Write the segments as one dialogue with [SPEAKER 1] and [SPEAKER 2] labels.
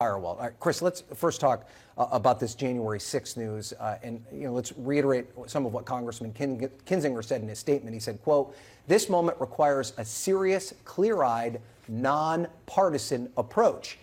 [SPEAKER 1] firewall. All right, Chris, let's first talk about this January 6th news, and let's reiterate some of what Congressman Kinzinger said in his statement. He said, quote, "This moment requires a serious, clear-eyed, nonpartisan approach."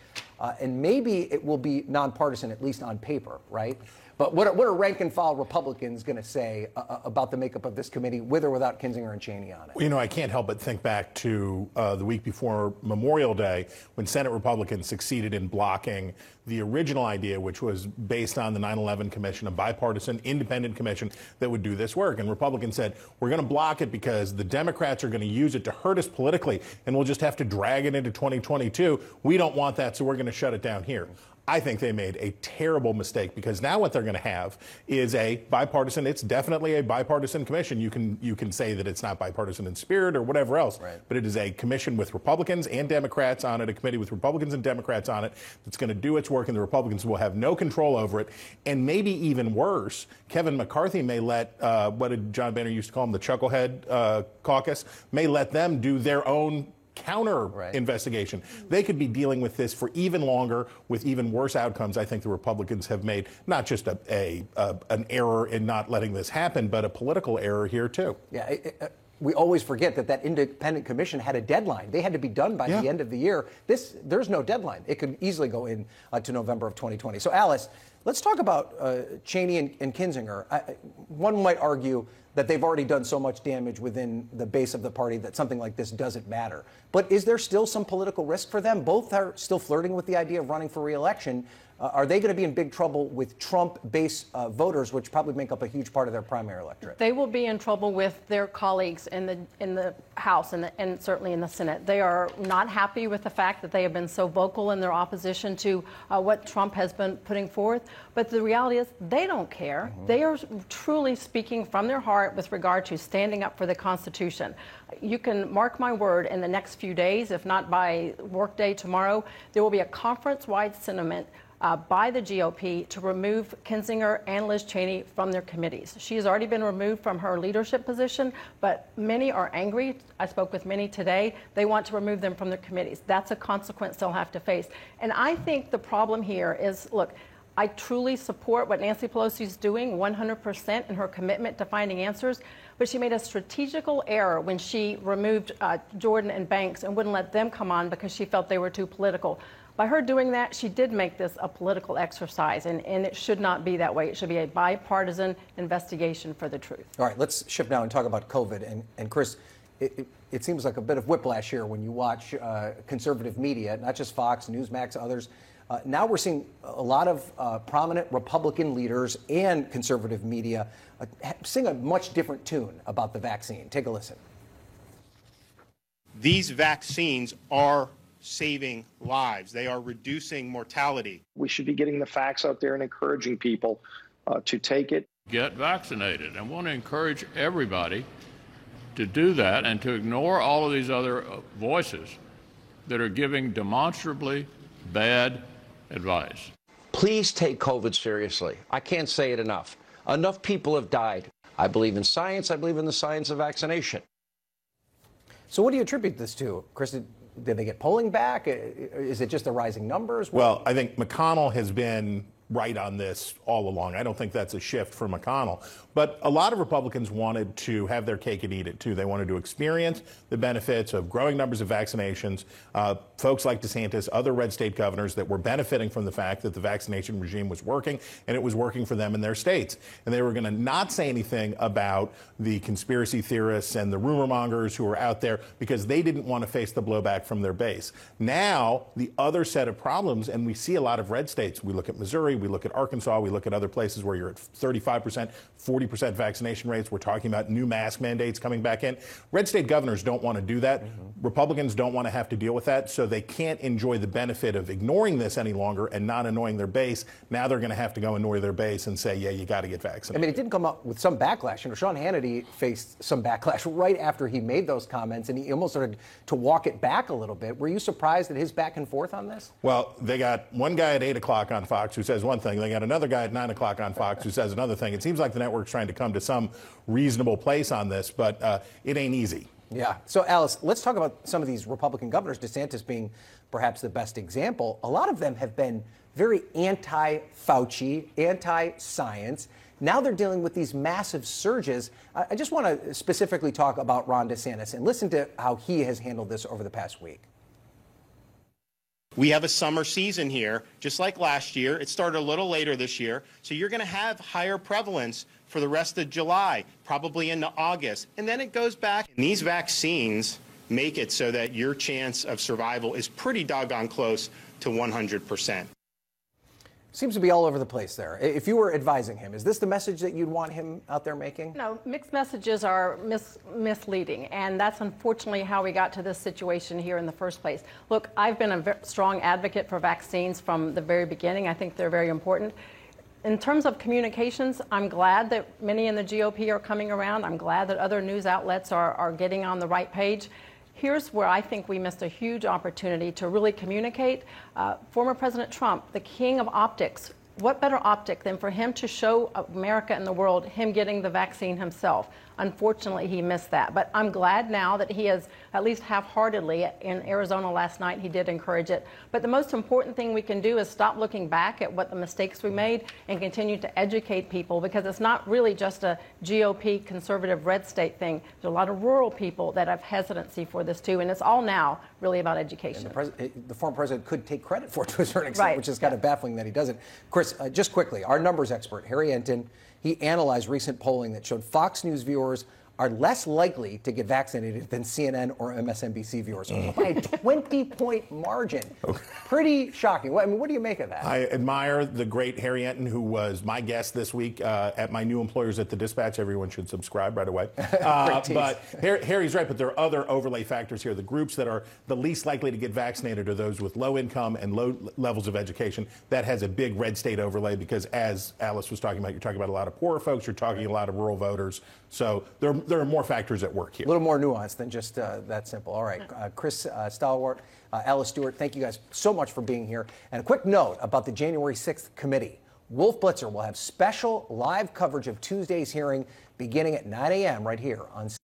[SPEAKER 1] And maybe it will be nonpartisan, at least on paper, right? But what are rank-and-file Republicans going to say about the makeup of this committee, with or without Kinzinger and Cheney on it?
[SPEAKER 2] Well, I can't help but think back to the week before Memorial Day, when Senate Republicans succeeded in blocking the original idea, which was based on the 9/11 Commission, a bipartisan, independent commission that would do this work. And Republicans said, we're going to block it because the Democrats are going to use it to hurt us politically, and we'll just have to drag it into 2022. We don't want that, so we're going to shut it down here. I think they made a terrible mistake, because now what they're going to have is a bipartisan. It's definitely a bipartisan commission. You can say that it's not bipartisan in spirit or whatever else, right, but it is a commission with Republicans and Democrats on it, a committee with Republicans and Democrats on it that's going to do its work, and the Republicans will have no control over it. And maybe even worse, Kevin McCarthy may let, what did John Boehner used to call them, the Chucklehead Caucus, may let them do their own counter investigation. They could be dealing with this for even longer, with even worse outcomes. I think the Republicans have made not just an error in not letting this happen, but a political error here too.
[SPEAKER 1] Yeah. We always forget that independent commission had a deadline. They had to be done by the end of the year. There's no deadline. It could easily go in to November of 2020. So, Alice, let's talk about Cheney and Kinzinger. One might argue that they've already done so much damage within the base of the party that something like this doesn't matter. But is there still some political risk for them? Both are still flirting with the idea of running for re-election. Are they going to be in big trouble with Trump-based voters, which probably make up a huge part of their primary electorate?
[SPEAKER 3] They will be in trouble with their colleagues in the House and certainly in the Senate. They are not happy with the fact that they have been so vocal in their opposition to what Trump has been putting forth. But the reality is they don't care. Mm-hmm. They are truly speaking from their heart with regard to standing up for the Constitution. You can mark my word, in the next few days, if not by workday tomorrow, there will be a conference-wide sentiment by the GOP to remove Kinzinger and Liz Cheney from their committees. She has already been removed from her leadership position, but many are angry. I spoke with many today. They want to remove them from their committees. That's a consequence they'll have to face. And I think the problem here is, look, I truly support what Nancy Pelosi is doing 100% in her commitment to finding answers, but she made a strategical error when she removed Jordan and Banks and wouldn't let them come on because she felt they were too political. By her doing that, she did make this a political exercise, and it should not be that way. It should be a bipartisan investigation for the truth.
[SPEAKER 1] All right, let's shift now and talk about COVID. And Chris, it seems like a bit of whiplash here when you watch conservative media, not just Fox, Newsmax, others. Now we're seeing a lot of prominent Republican leaders and conservative media sing a much different tune about the vaccine. Take a listen.
[SPEAKER 4] These vaccines are saving lives. They are reducing mortality.
[SPEAKER 5] We should be getting the facts out there and encouraging people to take it.
[SPEAKER 6] Get vaccinated. I want to encourage everybody to do that and to ignore all of these other voices that are giving demonstrably bad advice.
[SPEAKER 7] Please take COVID seriously. I can't say it enough. Enough people have died. I believe in science. I believe in the science of vaccination.
[SPEAKER 1] So what do you attribute this to, Chris? Did they get polling back? Is it just the rising numbers?
[SPEAKER 2] Well, I think McConnell has been right on this all along. I don't think that's a shift for McConnell. But a lot of Republicans wanted to have their cake and eat it, too. They wanted to experience the benefits of growing numbers of vaccinations. Folks like DeSantis, other red state governors that were benefiting from the fact that the vaccination regime was working, and it was working for them in their states. And they were going to not say anything about the conspiracy theorists and the rumor mongers who were out there because they didn't want to face the blowback from their base. Now, the other set of problems, and we see a lot of red states. We look at Missouri, we look at Arkansas, we look at other places where you're at 35%, 40% vaccination rates. We're talking about new mask mandates coming back in. Red state governors don't want to do that. Mm-hmm. Republicans don't want to have to deal with that, so they can't enjoy the benefit of ignoring this any longer and not annoying their base. Now they're going to have to go annoy their base and say, yeah, you got to get vaccinated.
[SPEAKER 1] I mean, it did come up with some backlash. Sean Hannity faced some backlash right after he made those comments, and he almost started to walk it back a little bit. Were you surprised at his back and forth on this?
[SPEAKER 2] Well, they got one guy at 8 o'clock on Fox who says one thing. They got another guy at 9 o'clock on Fox who says another thing. It seems like the network's trying to come to some reasonable place on this, but it ain't easy.
[SPEAKER 1] Yeah. So, Alice, let's talk about some of these Republican governors, DeSantis being perhaps the best example. A lot of them have been very anti-Fauci, anti-science. Now they're dealing with these massive surges. I just want to specifically talk about Ron DeSantis and listen to how he has handled this over the past week.
[SPEAKER 4] We have a summer season here, just like last year. It started a little later this year. So you're going to have higher prevalence for the rest of July, probably into August. And then it goes back. And these vaccines make it so that your chance of survival is pretty doggone close to 100%.
[SPEAKER 1] Seems to be all over the place there. If you were advising him, is this the message that you'd want him out there making?
[SPEAKER 3] No, mixed messages are misleading, and that's unfortunately how we got to this situation here in the first place. Look, I've been a strong advocate for vaccines from the very beginning. I think they're very important. In terms of communications, I'm glad that many in the GOP are coming around. I'm glad that other news outlets are getting on the right page. Here's where I think we missed a huge opportunity to really communicate. Former President Trump, the king of optics, what better optic than for him to show America and the world him getting the vaccine himself? Unfortunately, he missed that. But I'm glad now that he has, at least half-heartedly, in Arizona last night, he did encourage it. But the most important thing we can do is stop looking back at what the mistakes we made and continue to educate people, because it's not really just a GOP conservative red state thing. There's a lot of rural people that have hesitancy for this too, and it's all now really about education.
[SPEAKER 1] And the former president could take credit for it to a certain extent,
[SPEAKER 3] Right.
[SPEAKER 1] which is kind of baffling that he doesn't. Chris, just quickly, our numbers expert, Harry Enton, he analyzed recent polling that showed Fox News viewers are less likely to get vaccinated than CNN or MSNBC viewers by a 20-point margin. Pretty shocking. I mean, what do you make of that?
[SPEAKER 2] I admire the great Harry Enton, who was my guest this week at my new employers at the Dispatch. Everyone should subscribe right away. But Harry's right, but there are other overlay factors here. The groups that are the least likely to get vaccinated are those with low income and low levels of education. That has a big red state overlay because, as Alice was talking about, you're talking about a lot of poorer folks, you're talking a lot of rural voters. So there are more factors at work here.
[SPEAKER 1] A little more nuanced than just that simple. All right, Chris Stalwart, Alice Stewart, thank you guys so much for being here. And a quick note about the January 6th committee. Wolf Blitzer will have special live coverage of Tuesday's hearing beginning at 9 a.m. right here on